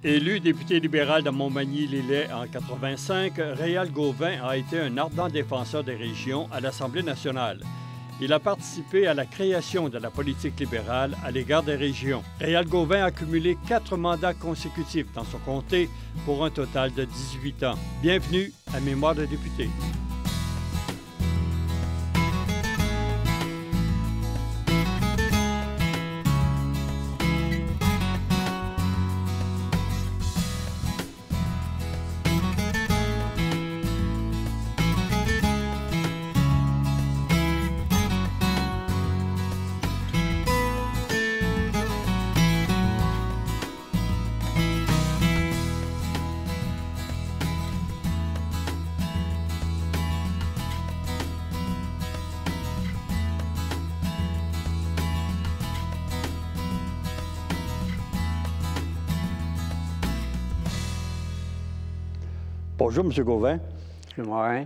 Élu député libéral de Montmagny-Lillet en 85, Réal Gauvin a été un ardent défenseur des régions à l'Assemblée nationale. Il a participé à la création de la politique libérale à l'égard des régions. Réal Gauvin a cumulé 4 mandats consécutifs dans son comté pour un total de 18 ans. Bienvenue à Mémoire de député. Bonjour, M. Gauvin. M. Morin.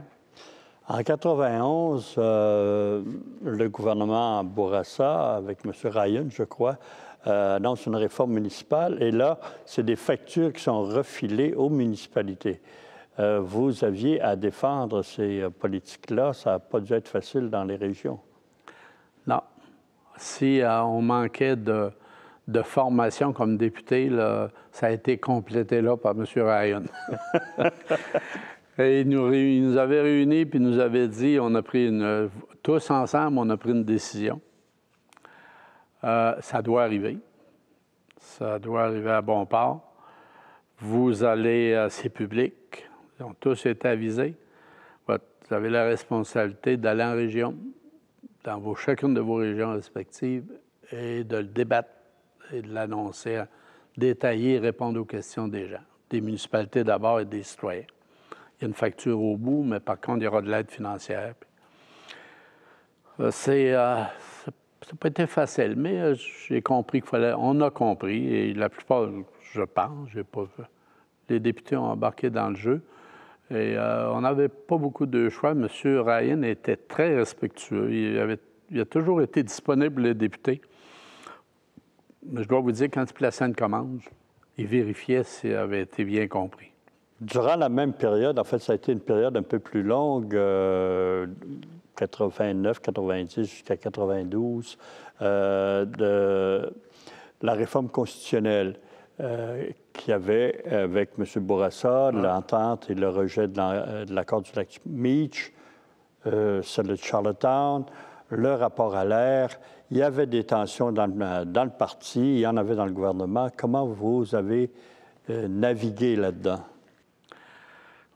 En 91, le gouvernement Bourassa, avec M. Ryan, je crois, annonce une réforme municipale. Et là, c'est des factures qui sont refilées aux municipalités. Vous aviez à défendre ces politiques-là. Ça n'a pas dû être facile dans les régions. Non. Si on manquait de formation comme député, là, ça a été complété là par M. Ryan. Et il nous avait réunis puis nous avait dit, on a pris tous ensemble, on a pris une décision. Ça doit arriver. Ça doit arriver à bon port. Vous allez, c'est public. Ils ont tous été avisés. Vous avez la responsabilité d'aller en région, dans chacune de vos régions respectives, et de le débattre et de l'annoncer, détailler et répondre aux questions des gens, des municipalités d'abord et des citoyens. Il y a une facture au bout, mais par contre, il y aura de l'aide financière. Ça n'a pas été facile, mais j'ai compris qu'il fallait... On a compris, et la plupart, je pense, les députés ont embarqué dans le jeu, et on n'avait pas beaucoup de choix. M. Ryan était très respectueux. Il a toujours été disponible, les députés. Mais je dois vous dire, quand il plaçait une commande, il vérifiait si elle avait été bien compris. Durant la même période, en fait, ça a été une période un peu plus longue, 89, 90 jusqu'à 92, de la réforme constitutionnelle qu'il y avait avec M. Bourassa, l'entente et le rejet de l'accord du lac Meech, celui de Charlottetown, le rapport à l'air. Il y avait des tensions dans le parti, il y en avait dans le gouvernement. Comment vous avez navigué là-dedans?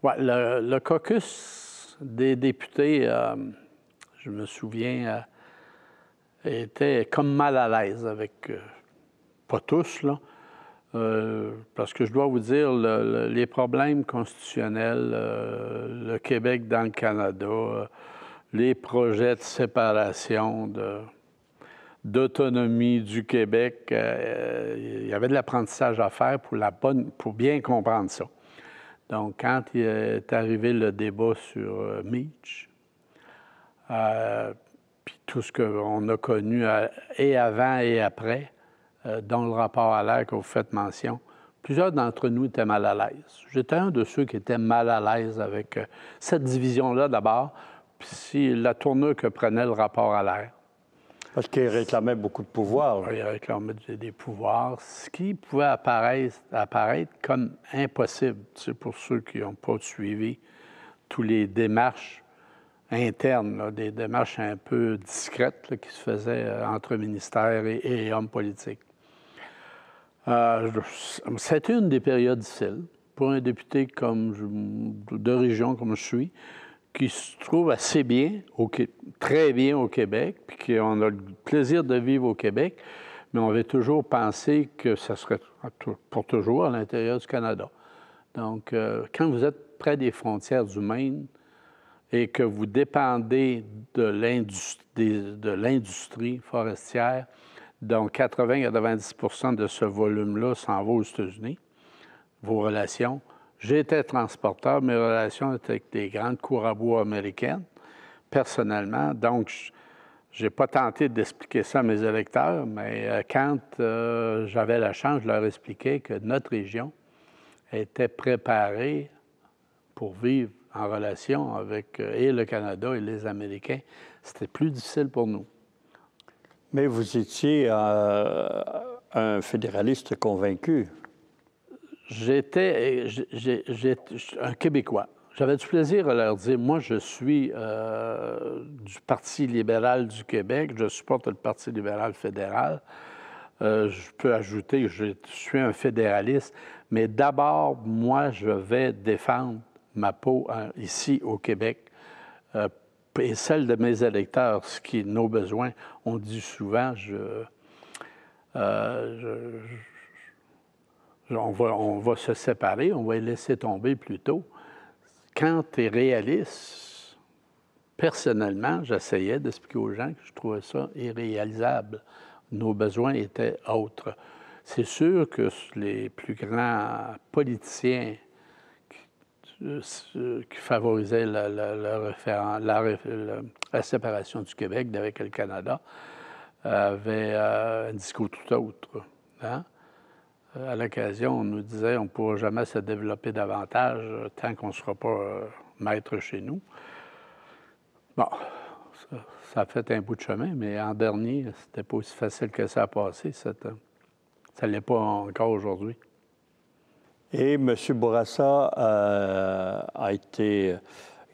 Oui, le caucus des députés, je me souviens, était comme mal à l'aise avec, pas tous, là, parce que je dois vous dire, les problèmes constitutionnels, le Québec dans le Canada, les projets de séparation, d'autonomie du Québec, il y avait de l'apprentissage à faire pour bien comprendre ça. Donc, quand il est arrivé le débat sur Meech, puis tout ce qu'on a connu et avant et après, dont le rapport à l'air que vous faites mention, plusieurs d'entre nous étaient mal à l'aise. J'étais un de ceux qui étaient mal à l'aise avec cette division-là d'abord, puis la tournure que prenait le rapport à l'air. Parce qu'il réclamait beaucoup de pouvoir. Il réclamait des pouvoirs, ce qui pouvait apparaître comme impossible, pour ceux qui n'ont pas suivi toutes les démarches internes, là, des démarches un peu discrètes là, qui se faisaient entre ministères et hommes politiques. C'était une des périodes difficiles pour un député de région comme je suis, qui se trouve assez bien, très bien au Québec, puis qu'on a le plaisir de vivre au Québec, mais on avait toujours pensé que ça serait pour toujours à l'intérieur du Canada. Donc, quand vous êtes près des frontières du Maine et que vous dépendez de l'industrie forestière, dont 80-90 de ce volume-là s'en va aux États-Unis, vos relations. J'étais transporteur, mes relations étaient avec des grandes cours à bois américaines, personnellement. Donc, je n'ai pas tenté d'expliquer ça à mes électeurs, mais quand j'avais la chance, je leur expliquais que notre région était préparé pour vivre en relation avec et le Canada et les Américains. C'était plus difficile pour nous. Mais vous étiez un fédéraliste convaincu. J'étais un Québécois. J'avais du plaisir à leur dire, moi, je suis du Parti libéral du Québec, je supporte le Parti libéral fédéral. Je peux ajouter que je suis un fédéraliste, mais d'abord, moi, je vais défendre ma peau ici au Québec et celle de mes électeurs, ce qui est nos besoins. On dit souvent, on va se séparer, on va les laisser tomber plus tôt. Quand tu es réaliste, personnellement, j'essayais d'expliquer aux gens que je trouvais ça irréalisable. Nos besoins étaient autres. C'est sûr que les plus grands politiciens qui favorisaient la séparation du Québec d'avec le Canada avaient un discours tout autre. Hein? À l'occasion, on nous disait qu'on ne pourra jamais se développer davantage tant qu'on ne sera pas maître chez nous. Bon, ça a fait un bout de chemin, mais en dernier, c'était pas aussi facile que ça a passé. Ça ne l'est pas encore aujourd'hui. Et M. Bourassa a été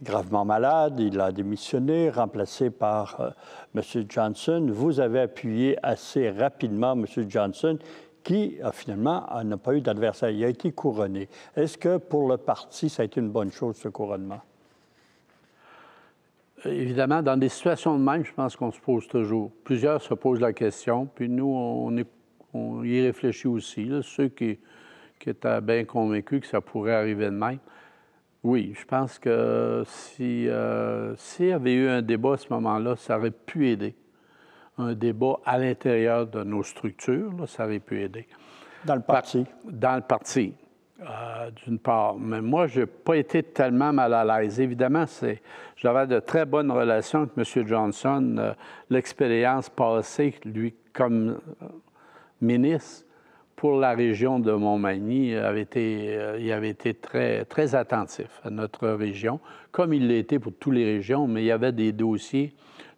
gravement malade, il a démissionné, remplacé par M. Johnson. Vous avez appuyé assez rapidement M. Johnson, qui finalement n'a pas eu d'adversaire. Il a été couronné. Est-ce que pour le parti, ça a été une bonne chose, ce couronnement? Évidemment, dans des situations de même, je pense qu'on se pose toujours. Plusieurs se posent la question, puis nous, on y réfléchit aussi. Là, ceux qui étaient bien convaincus que ça pourrait arriver de même. Oui, je pense que s'il y avait eu un débat à ce moment-là, ça aurait pu aider. Un débat à l'intérieur de nos structures, là, ça aurait pu aider. Dans le parti? Dans le parti, d'une part. Mais moi, je n'ai pas été tellement mal à l'aise. Évidemment, j'avais de très bonnes relations avec M. Johnson. L'expérience passée, lui, comme ministre pour la région de Montmagny, il avait été très, très attentif à notre région, comme il l'a été pour toutes les régions, mais il y avait des dossiers.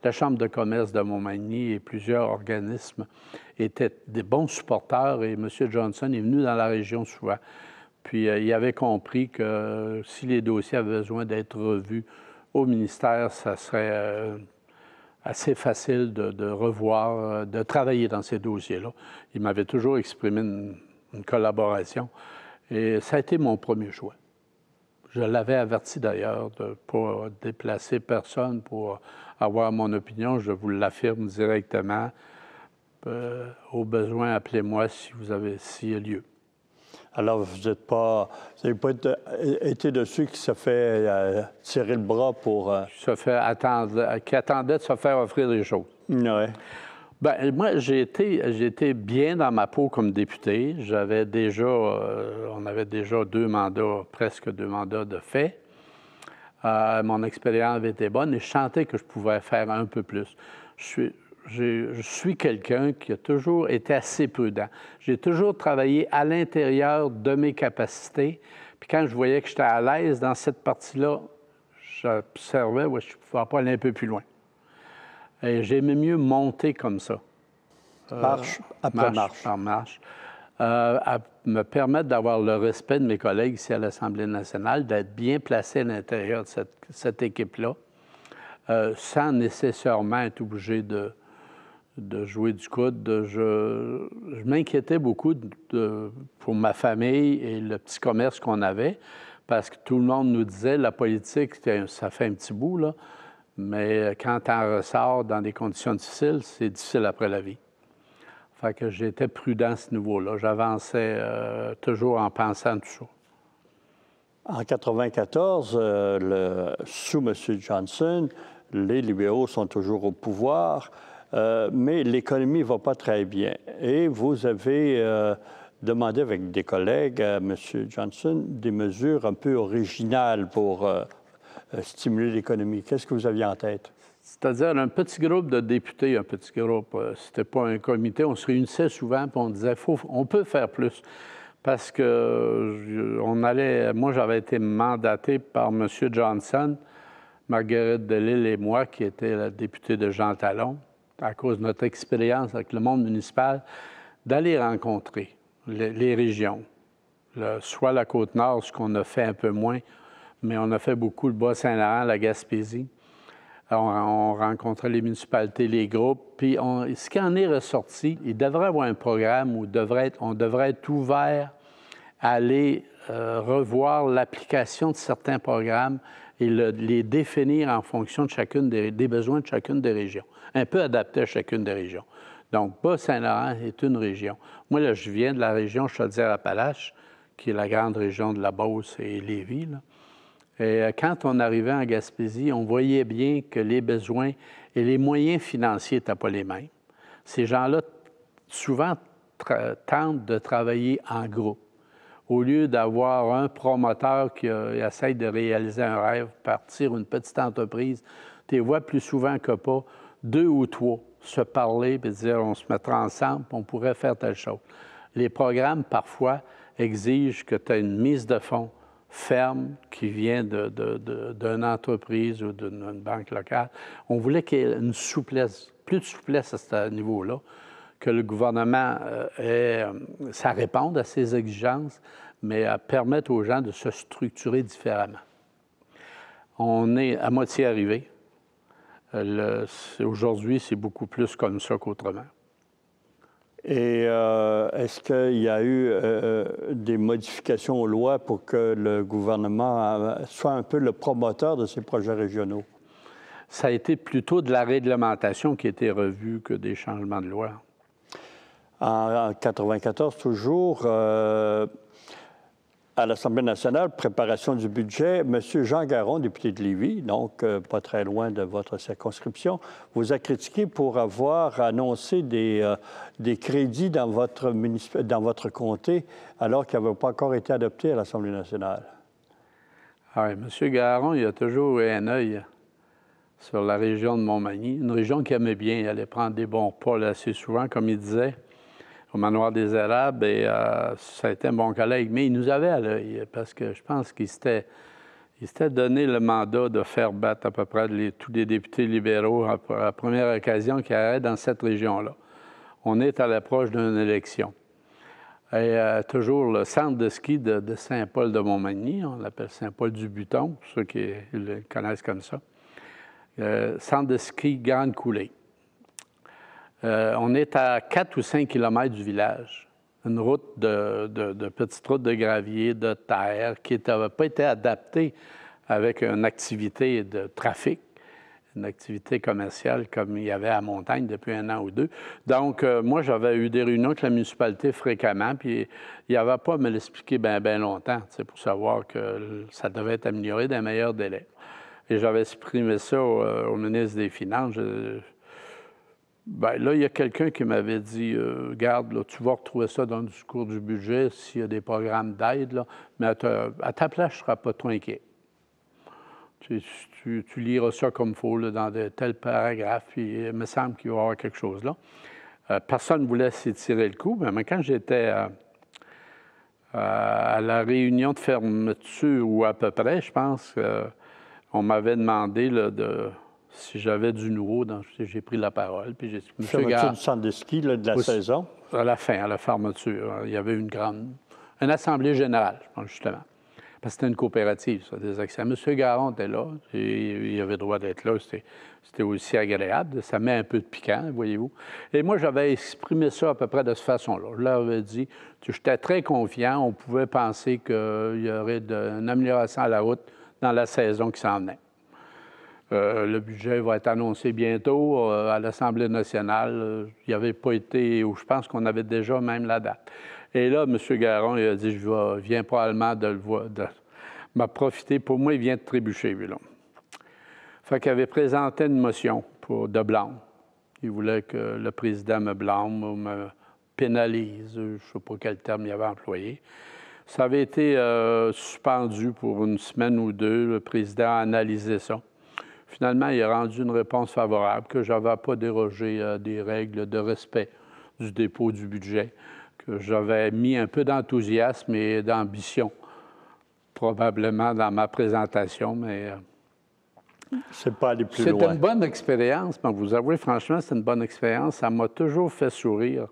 La Chambre de commerce de Montmagny et plusieurs organismes étaient des bons supporters et M. Johnson est venu dans la région souvent. Puis il avait compris que si les dossiers avaient besoin d'être revus au ministère, ça serait assez facile de revoir, de travailler dans ces dossiers-là. Il m'avait toujours exprimé une collaboration et ça a été mon premier choix. Je l'avais averti d'ailleurs de ne pas déplacer personne pour avoir mon opinion. Je vous l'affirme directement. Au besoin, appelez-moi s'il y a lieu. Alors, vous n'avez pas été de ceux qui se fait tirer le bras pour... Qui attendait de se faire offrir des choses. Oui. Bien, moi, j'ai été bien dans ma peau comme député. On avait déjà presque deux mandats de fait. Mon expérience avait été bonne et je sentais que je pouvais faire un peu plus. Je suis quelqu'un qui a toujours été assez prudent. J'ai toujours travaillé à l'intérieur de mes capacités. Puis quand je voyais que j'étais à l'aise dans cette partie-là, j'observais où je pouvais pas aller un peu plus loin. Et j'aimais mieux monter comme ça. Marche après marche. Par marche. À me permettre d'avoir le respect de mes collègues ici à l'Assemblée nationale, d'être bien placé à l'intérieur de cette équipe-là, sans nécessairement être obligé de jouer du coude. Je m'inquiétais beaucoup pour ma famille et le petit commerce qu'on avait, parce que tout le monde nous disait, la politique, ça fait un petit bout, là, mais quand tu en ressors dans des conditions difficiles, c'est difficile après la vie. Fait que j'étais prudent à ce niveau-là. J'avançais toujours en pensant à tout ça. En 1994, sous M. Johnson, les libéraux sont toujours au pouvoir, mais l'économie ne va pas très bien. Et vous avez demandé avec des collègues à M. Johnson des mesures un peu originales pour stimuler l'économie. Qu'est-ce que vous aviez en tête? C'est-à-dire un petit groupe de députés, c'était pas un comité, on se réunissait souvent et on disait on peut faire plus. parce que moi, j'avais été mandaté par M. Johnson, Marguerite Delisle et moi, qui était la députée de Jean Talon, à cause de notre expérience avec le monde municipal, d'aller rencontrer les régions, soit la Côte-Nord, ce qu'on a fait un peu moins, mais on a fait beaucoup le Bas-Saint-Laurent, la Gaspésie. On rencontrait les municipalités, les groupes, puis ce qui en est ressorti, il devrait y avoir un programme où on devrait être ouvert à aller revoir l'application de certains programmes et les définir en fonction de des besoins de chacune des régions, un peu adapté à chacune des régions. Donc, Bas-Saint-Laurent est une région. Moi, là, je viens de la région Chaudière-Appalaches, qui est la grande région de la Beauce et Lévis, là. Et quand on arrivait en Gaspésie, on voyait bien que les besoins et les moyens financiers n'étaient pas les mêmes. Ces gens-là, souvent, tentent de travailler en groupe. Au lieu d'avoir un promoteur qui essaie de réaliser un rêve, partir une petite entreprise, tu les vois plus souvent que pas, 2 ou 3 se parler et dire on se mettra ensemble, on pourrait faire telle chose. Les programmes, parfois, exigent que tu aies une mise de fonds ferme qui vient d'une entreprise ou d'une banque locale. On voulait qu'il y ait une souplesse, plus de souplesse à ce niveau-là, que le gouvernement ça réponde à ces exigences, mais à permettre aux gens de se structurer différemment. On est à moitié arrivé. Aujourd'hui, c'est beaucoup plus comme ça qu'autrement. Et est-ce qu'il y a eu des modifications aux lois pour que le gouvernement soit un peu le promoteur de ces projets régionaux? Ça a été plutôt de la réglementation qui a été revue que des changements de loi. En 1994, toujours, à l'Assemblée nationale, préparation du budget, M. Jean Garon, député de Lévis, donc pas très loin de votre circonscription, vous a critiqué pour avoir annoncé des crédits dans votre comté alors qu'ils n'avaient pas encore été adoptés à l'Assemblée nationale. Oui, M. Garon, il a toujours eu un œil sur la région de Montmagny, une région qu'il aimait bien. Il allait prendre des bons pas là, assez souvent, comme il disait, au Manoir des Érables, et ça a été un bon collègue. Mais il nous avait à l'œil, parce que je pense qu'il s'était donné le mandat de faire battre à peu près tous les députés libéraux à la première occasion qu'il y avait dans cette région-là. On est à l'approche d'une élection. Et toujours le centre de ski de Saint-Paul-de-Montmagny, on l'appelle Saint-Paul-du-Buton, pour ceux qui le connaissent comme ça. Centre de ski Grande Coulée. On est à 4 ou 5 kilomètres du village. Une route de petite route de gravier, de terre, qui n'avait pas été adaptée avec une activité de trafic, une activité commerciale comme il y avait à Montagne depuis 1 an ou 2. Donc, moi, j'avais eu des réunions avec la municipalité fréquemment, puis il n'y avait pas à me l'expliquer bien longtemps, pour savoir que ça devait être amélioré d'un meilleur délai. Et j'avais exprimé ça au ministre des Finances. Bien, là, il y a quelqu'un qui m'avait dit regarde, là, tu vas retrouver ça dans le discours du budget s'il y a des programmes d'aide, mais à ta place, je ne serai pas trop inquiet. Tu liras ça comme il faut là, dans de tels paragraphes, puis il me semble qu'il va y avoir quelque chose là. Personne ne voulait s'étirer le coup, mais quand j'étais à la réunion de fermeture, ou à peu près, je pense, on m'avait demandé là, si j'avais du nouveau. J'ai pris la parole. Puis j'ai dit, fermeture du centre de ski là, de la saison? À la fin, à la fermeture, il y avait une assemblée générale, je pense, justement. Parce que c'était une coopérative, ça, des accès. M. Garon était là, et il avait le droit d'être là. C'était aussi agréable. Ça met un peu de piquant, voyez-vous. Et moi, j'avais exprimé ça à peu près de cette façon-là. Je leur avais dit, j'étais très confiant. On pouvait penser qu'il y aurait une amélioration à la route dans la saison qui s'en venait. Le budget va être annoncé bientôt à l'Assemblée nationale. Il n'y avait pas été, ou je pense qu'on avait déjà même la date. Et là, M. Garon, il a dit, je viens probablement de m'en profiter. Pour moi, il vient de trébucher, lui, là. Fait qu'il avait présenté une motion de blâme. Il voulait que le président me blâme ou me pénalise, je ne sais pas quel terme il avait employé. Ça avait été suspendu pour 1 semaine ou 2. Le président a analysé ça. Finalement, il a rendu une réponse favorable, que je n'avais pas dérogé des règles de respect du dépôt du budget, que j'avais mis un peu d'enthousiasme et d'ambition, probablement dans ma présentation, mais c'est pas aller plus loin. C'était une bonne expérience, mais vous avouez franchement, c'est une bonne expérience. Ça m'a toujours fait sourire.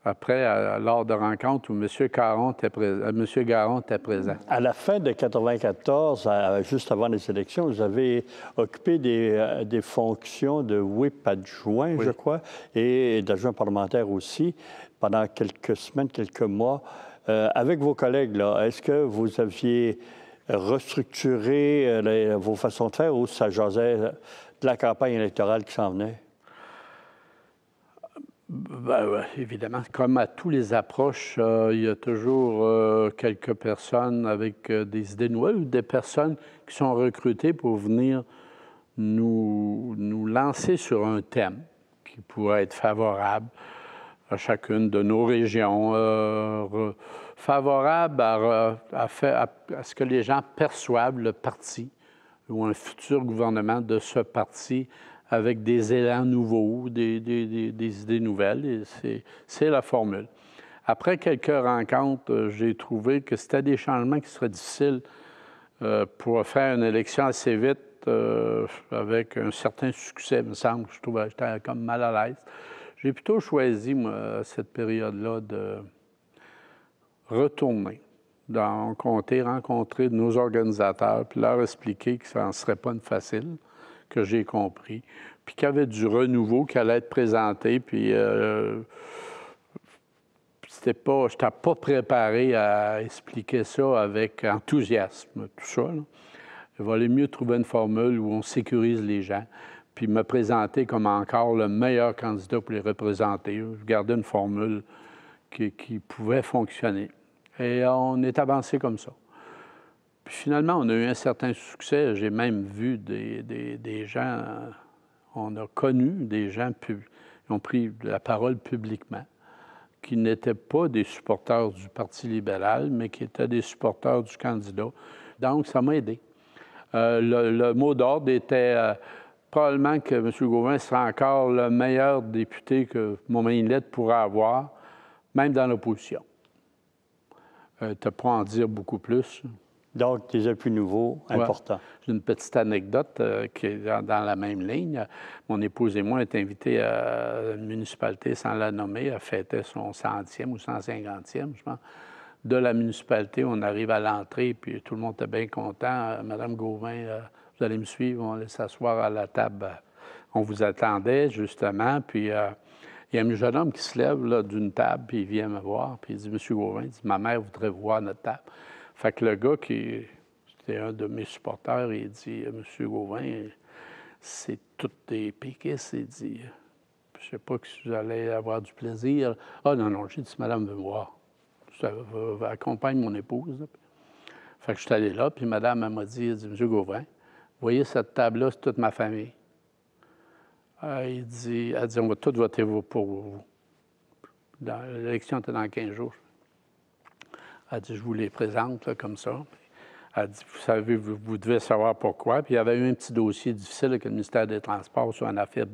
Après, lors de rencontres où M. Garon était présent. À la fin de 1994, juste avant les élections, vous avez occupé des fonctions de whip adjoint, Oui. je crois, et d'adjoint parlementaire aussi, pendant quelques semaines, quelques mois. Avec vos collègues, là, est-ce que vous aviez restructuré vos façons de faire ou ça jasait de la campagne électorale qui s'en venait? Ben, ouais, évidemment, comme à tous les approches, il y a toujours quelques personnes avec des idées nouvelles ou des personnes qui sont recrutées pour venir nous lancer sur un thème qui pourrait être favorable à chacune de nos régions, favorable à ce que les gens perçoivent le parti ou un futur gouvernement de ce parti avec des élans nouveaux, des idées nouvelles. Et c'est la formule. Après quelques rencontres, j'ai trouvé que c'était des changements qui seraient difficiles pour faire une élection assez vite avec un certain succès, il me semble. Je trouvais que j'étais comme mal à l'aise. J'ai plutôt choisi, moi, cette période-là, de retourner dans un comté, rencontrer nos organisateurs, puis leur expliquer que ça n'en serait pas une facile, que j'ai compris, puis qu'il y avait du renouveau qui allait être présenté, puis je n'étais pas préparé à expliquer ça avec enthousiasme, tout ça, là. Il valait mieux trouver une formule où on sécurise les gens, puis me présenter comme encore le meilleur candidat pour les représenter. Je gardais une formule qui pouvait fonctionner. Et on est avancé comme ça. Puis finalement, on a eu un certain succès. J'ai même vu des gens, on a connu des gens qui ont pris la parole publiquement, qui n'étaient pas des supporters du Parti libéral, mais qui étaient des supporters du candidat. Donc, ça m'a aidé. Le mot d'ordre était probablement que M. Gauvin sera encore le meilleur député que Montmagny-Lette pourra avoir, même dans l'opposition. Tu n'as pas à en dire beaucoup plus. Donc, des appuis nouveaux importants. Ouais. J'ai une petite anecdote qui est dans la même ligne. Mon épouse et moi, on est invités à une municipalité, sans la nommer, à fêter son 100e ou 150e, je pense. De la municipalité, on arrive à l'entrée, puis tout le monde était bien content. Madame Gauvin, vous allez me suivre, on allait s'asseoir à la table. On vous attendait, justement, puis il y a un jeune homme qui se lève là, d'une table, puis il vient me voir, puis il dit, Monsieur Gauvin, il dit, ma mère voudrait voir notre table. Fait que le gars c'était un de mes supporters, il dit, Monsieur Gauvin, c'est tous des péquistes, il dit, je ne sais pas si vous allez avoir du plaisir. Ah non, j'ai dit, madame veut me voir. Ça accompagne mon épouse. Là. Fait que je suis allé là, puis madame, elle m'a dit, Monsieur Gauvin, vous voyez cette table-là, c'est toute ma famille. Elle dit, on va tous voter pour vous. L'élection était dans 15 jours. Elle dit, je vous les présente là, comme ça. Elle dit, vous savez, vous devez savoir pourquoi. Puis il y avait eu un petit dossier difficile avec le ministère des Transports sur une affaire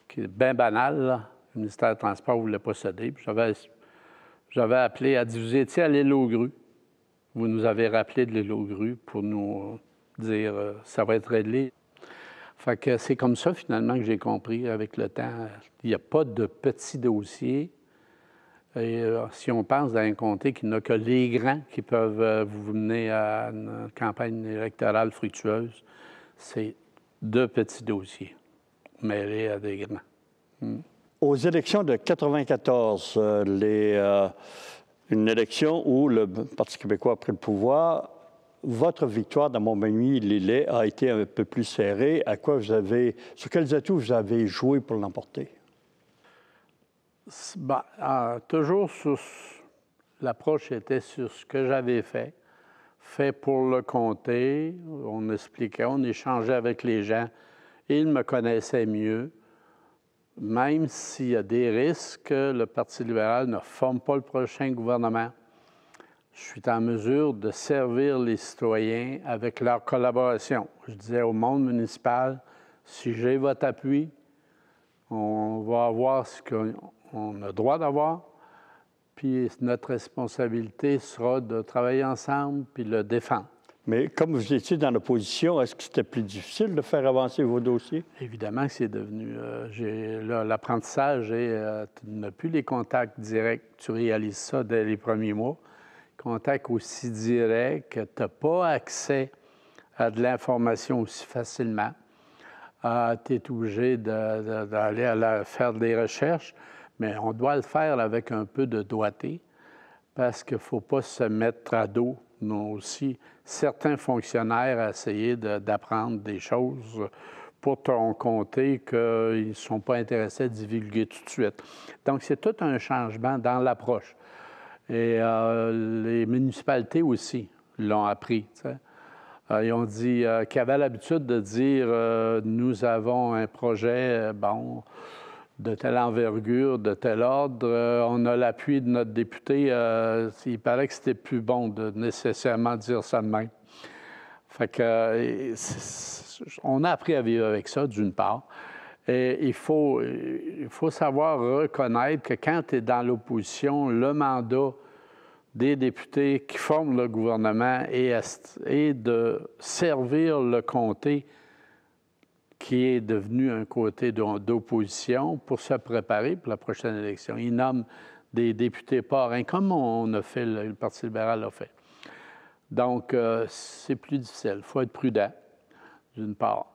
qui est bien banale. Là. Le ministère des Transports ne voulait pas céder. Puis j'avais appelé, elle dit, vous étiez à l'île aux Grues. Vous nous avez rappelé de l'île aux Grues pour nous dire, ça va être réglé. Fait que c'est comme ça, finalement, que j'ai compris avec le temps. Il n'y a pas de petits dossiers. Et si on pense dans un comté qu'il n'y a que les grands qui peuvent vous mener à une campagne électorale fructueuse, c'est 2 petits dossiers mêlés à des grands. Aux élections de 1994, une élection où le Parti québécois a pris le pouvoir, votre victoire dans Montmagny-Lillet a été un peu plus serrée. Sur quels atouts vous avez joué pour l'emporter? Toujours l'approche était sur ce que j'avais fait pour le comté. On expliquait, on échangeait avec les gens. Ils me connaissaient mieux. Même s'il y a des risques que le Parti libéral ne forme pas le prochain gouvernement, je suis en mesure de servir les citoyens avec leur collaboration. Je disais au monde municipal, si j'ai votre appui, on va avoir ce qu'on a droit d'avoir, puis notre responsabilité sera de travailler ensemble puis le défendre. Mais comme vous étiez dans l'opposition, est-ce que c'était plus difficile de faire avancer vos dossiers? Évidemment que c'est devenu... l'apprentissage, tu n'as plus les contacts directs. Tu réalises ça dès les premiers mois. Contacts aussi directs que tu n'as pas accès à de l'information aussi facilement. Tu es obligé d'aller faire des recherches, mais on doit le faire avec un peu de doigté parce qu'il ne faut pas se mettre à dos, nous aussi, certains fonctionnaires à essayer d'apprendre des choses pour ton comté qu'ils ne sont pas intéressés à divulguer tout de suite. Donc, c'est tout un changement dans l'approche. Et les municipalités aussi l'ont appris. Ils ont dit qu'ils avaient l'habitude de dire nous avons un projet, de telle envergure, de tel ordre, on a l'appui de notre député. Il paraît que c'était plus bon de nécessairement dire ça de même. Fait que on a appris à vivre avec ça, d'une part. Et il faut savoir reconnaître que quand tu es dans l'opposition, le mandat des députés qui forment le gouvernement est de servir le comté qui est devenu un côté d'opposition pour se préparer pour la prochaine élection. Ils nomment des députés parrains, comme on a fait, le Parti libéral a fait. Donc, c'est plus difficile. Il faut être prudent, d'une part.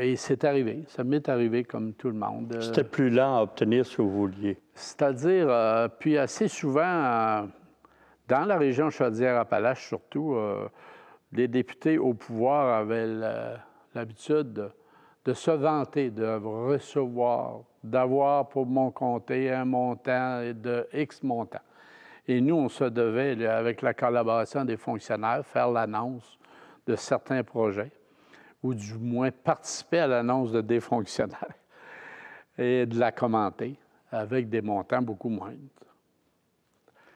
Et c'est arrivé. Ça m'est arrivé comme tout le monde. C'était plus lent à obtenir ce que vous vouliez. C'est-à-dire, puis assez souvent, dans la région Chaudière-Appalaches surtout, les députés au pouvoir avaient l'habitude de se vanter, de recevoir, d'avoir pour mon comté un montant de X montant. Et nous, on se devait, avec la collaboration des fonctionnaires, faire l'annonce de certains projets, ou du moins participer à l'annonce des fonctionnaires et de la commenter avec des montants beaucoup moindres.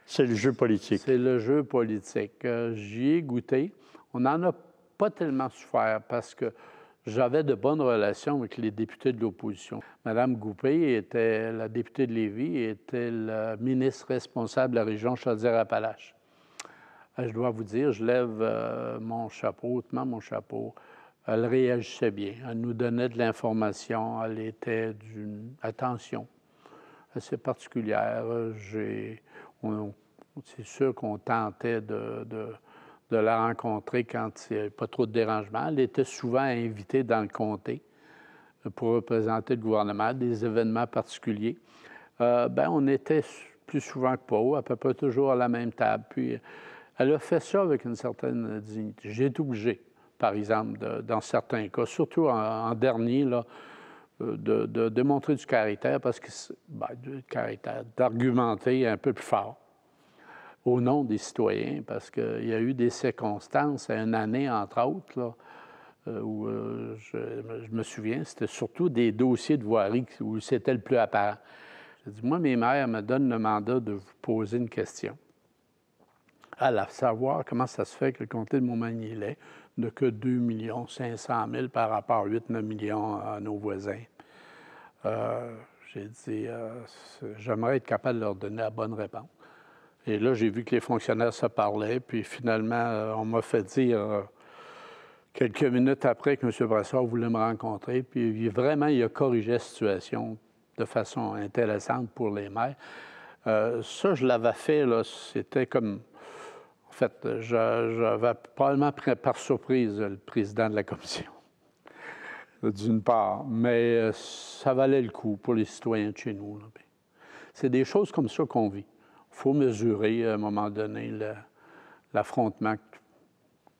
C'est le jeu politique. C'est le jeu politique. J'y ai goûté. On n'en a pas tellement souffert parce que j'avais de bonnes relations avec les députés de l'opposition. Madame Goupé était la députée de Lévis et était la ministre responsable de la région Chaudière-Appalaches. Je dois vous dire, je lève mon chapeau, hautement mon chapeau. Elle réagissait bien. Elle nous donnait de l'information. Elle était d'une attention assez particulière. C'est sûr qu'on tentait de la rencontrer quand il n'y avait pas trop de dérangement. Elle était souvent invitée dans le comté pour représenter le gouvernement, des événements particuliers. On était plus souvent que pas, à peu près toujours à la même table. Puis, elle a fait ça avec une certaine dignité. J'ai été obligé, par exemple, dans certains cas, surtout en dernier, là, de démontrer du caractère, parce que du caractère, d'argumenter un peu plus fort au nom des citoyens, parce qu'il y a eu des circonstances à une année, entre autres, là, où je me souviens, c'était surtout des dossiers de voirie où c'était le plus apparent. J'ai dit, moi, mes maires me donnent le mandat de vous poser une question. À savoir comment ça se fait que le comté de Montmagny-Lais n'a que 2 500 000 par rapport à 8-9 millions à nos voisins. J'ai dit, j'aimerais être capable de leur donner la bonne réponse. Et là, j'ai vu que les fonctionnaires se parlaient, puis finalement, on m'a fait dire quelques minutes après que M. Brassard voulait me rencontrer, puis vraiment, il a corrigé la situation de façon intéressante pour les maires. Ça, je l'avais fait, là, c'était comme... En fait, j'avais probablement pris par surprise le président de la commission, d'une part, mais ça valait le coup pour les citoyens de chez nous. C'est des choses comme ça qu'on vit. Il faut mesurer, à un moment donné, l'affrontement,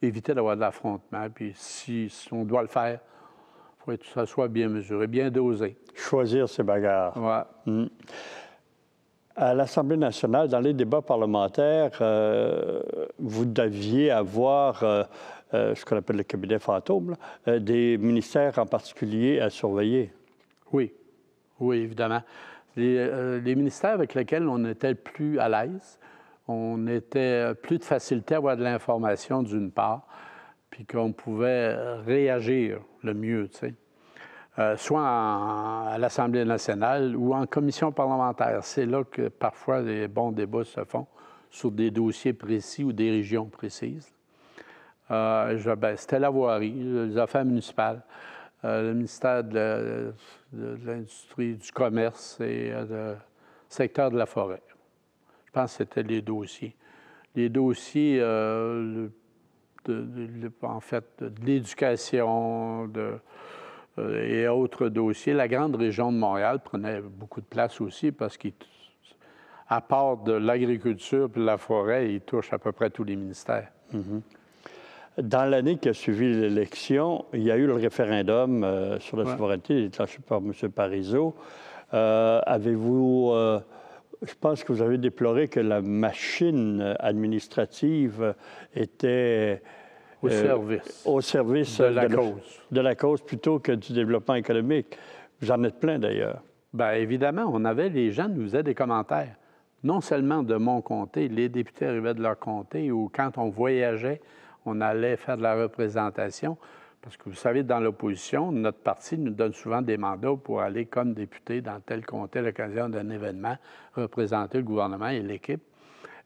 éviter d'avoir de l'affrontement, puis si on doit le faire, il faut que ça soit bien mesuré, bien dosé. Choisir ses bagarres. Ouais. À l'Assemblée nationale, dans les débats parlementaires, vous deviez avoir ce qu'on appelle le cabinet fantôme, là, des ministères en particulier à surveiller. Oui, évidemment. Les ministères avec lesquels on était le plus à l'aise, on était plus de facilité à avoir de l'information d'une part, puis qu'on pouvait réagir le mieux, tu sais. soit à l'Assemblée nationale ou en commission parlementaire. C'est là que parfois les bons débats se font sur des dossiers précis ou des régions précises. C'était la voirie, les affaires municipales, le ministère de l'Industrie, du Commerce et le secteur de la forêt. Je pense que c'était les dossiers. Les dossiers, en fait, de l'éducation et autres dossiers. La grande région de Montréal prenait beaucoup de place aussi parce qu'à part de l'agriculture et de la forêt, il touche à peu près tous les ministères. Mm-hmm. Dans l'année qui a suivi l'élection, il y a eu le référendum sur la souveraineté déclenché par M. Parizeau. Avez-vous... je pense que vous avez déploré que la machine administrative était... au service de la cause plutôt que du développement économique. Vous en êtes plein, d'ailleurs. Bien, évidemment, les gens nous faisaient des commentaires. Non seulement de mon comté, les députés arrivaient de leur comté, ou quand on voyageait, on allait faire de la représentation. Parce que vous savez, dans l'opposition, notre parti nous donne souvent des mandats pour aller comme député dans tel comté à l'occasion d'un événement, représenter le gouvernement et l'équipe.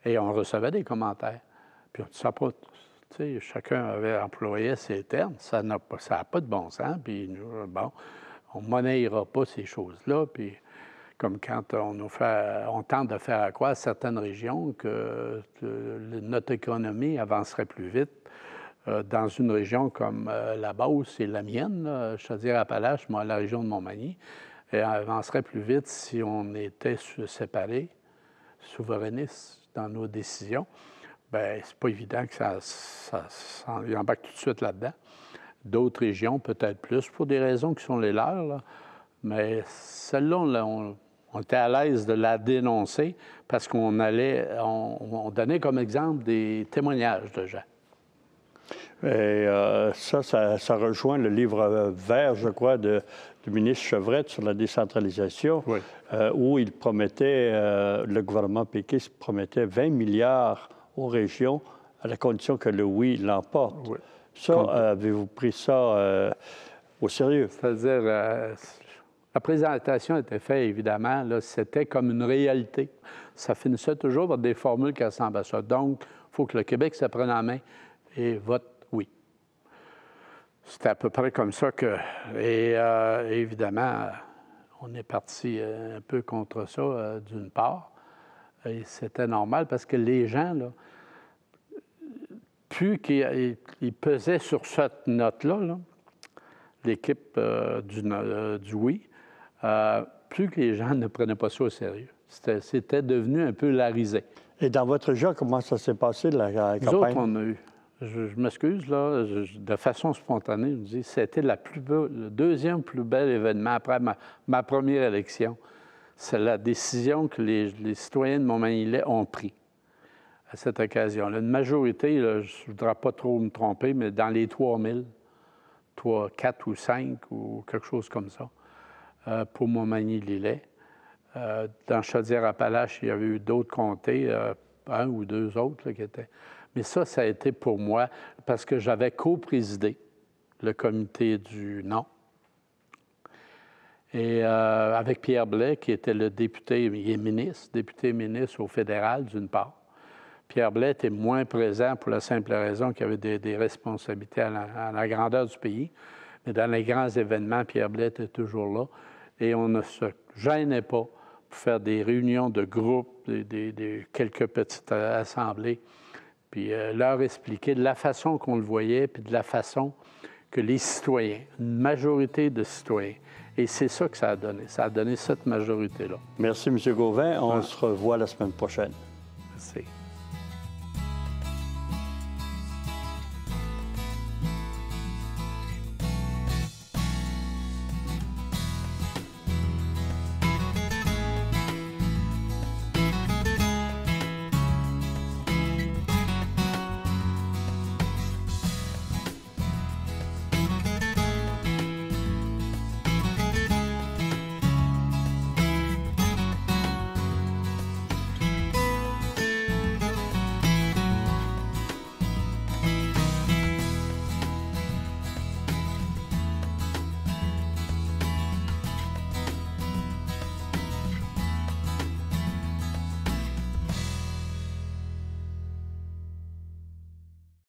Et on recevait des commentaires. Puis on ne sait pas, tu sais, chacun avait employé ses termes. Ça n'a pas de bon sens. Puis nous, bon, on ne monnayera pas ces choses-là. Puis comme quand on tente de faire à quoi à certaines régions que notre économie avancerait plus vite. Dans une région comme la Beauce et la mienne, Chaudière-Appalaches, moi, la région de Montmagny, elle avancerait plus vite si on était séparés, souverainistes dans nos décisions. Bien, c'est pas évident que ça embarque tout de suite là-dedans. D'autres régions, peut-être plus, pour des raisons qui sont les leurs, là. Mais celle-là, on était à l'aise de la dénoncer parce qu'on donnait comme exemple des témoignages de gens. Et ça rejoint le livre vert, je crois, du ministre Chevrette sur la décentralisation, oui. Où il promettait, le gouvernement péquiste promettait 20 milliards aux régions à la condition que le oui l'emporte. Oui. Ça, avez-vous pris ça au sérieux? C'est-à-dire, la présentation était faite, évidemment, là, c'était comme une réalité. Ça finissait toujours par des formules qui ressemblent à ça. Donc, il faut que le Québec se prenne en main et vote oui. C'était à peu près comme ça que... Et évidemment, on est parti un peu contre ça, d'une part. Et c'était normal parce que les gens, là, plus qu'ils pesaient sur cette note-là, là, l'équipe du oui, plus que les gens ne prenaient pas ça au sérieux. C'était devenu un peu larisé. Et dans votre région, comment ça s'est passé, la campagne? Nous autres, on a eu... Je m'excuse, là, de façon spontanée, je me dis, c'était le deuxième plus bel événement après ma première élection. C'est la décision que les citoyens de Montmagny ont prise à cette occasion-là. Une majorité, là, je ne voudrais pas trop me tromper, mais dans les 3000, 4 ou 5 ou quelque chose comme ça, pour Montmagny-Lillet. Dans Chaudière-Appalaches, il y avait eu d'autres comtés, un ou deux autres là, qui étaient... Mais ça a été pour moi, parce que j'avais co-présidé le comité du non. Et avec Pierre Blais, qui était le député, il est ministre, député ministre au fédéral, d'une part. Pierre Blais était moins présent pour la simple raison qu'il avait des responsabilités à la grandeur du pays. Mais dans les grands événements, Pierre Blais était toujours là. Et on ne se gênait pas pour faire des réunions de groupe, quelques petites assemblées, puis leur expliquer de la façon qu'on le voyait, puis de la façon que les citoyens, une majorité de citoyens, et c'est ça que ça a donné. Ça a donné cette majorité-là. Merci, M. Gauvin. On se revoit la semaine prochaine. Merci.